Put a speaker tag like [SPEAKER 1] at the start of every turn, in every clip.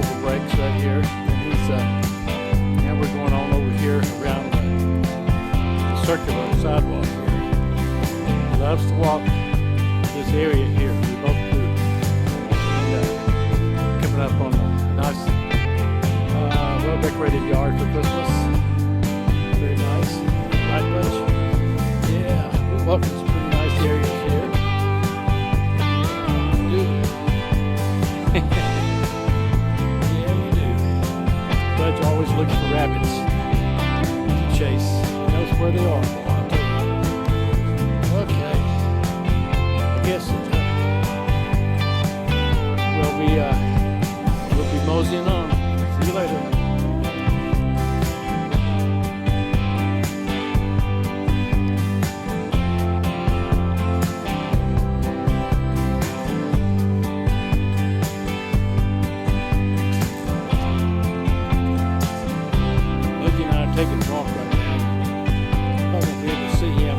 [SPEAKER 1] over breaks right here. And he's now we're going on over here around the circular sidewalk here. He loves to walk this area here. We both do. And coming up on a nice, well-decorated yard for Christmas. Very nice. Right, Budge? Yeah, we walked in some pretty nice areas here. Yeah, we do. Budge always looks for rabbits to chase. He knows where they are. Okay. I guess we'll be moseying on. See you later. Taking a walk right now. I won't be able to see him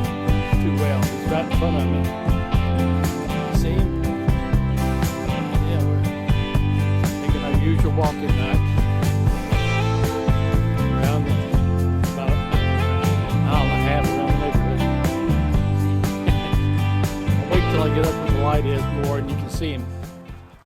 [SPEAKER 1] too well. He's right in front of me. See him? Yeah, we're taking our usual walk at night. Around about a mile and a half around the neighborhood. I'll wait till I get up where the light is more and you can see him.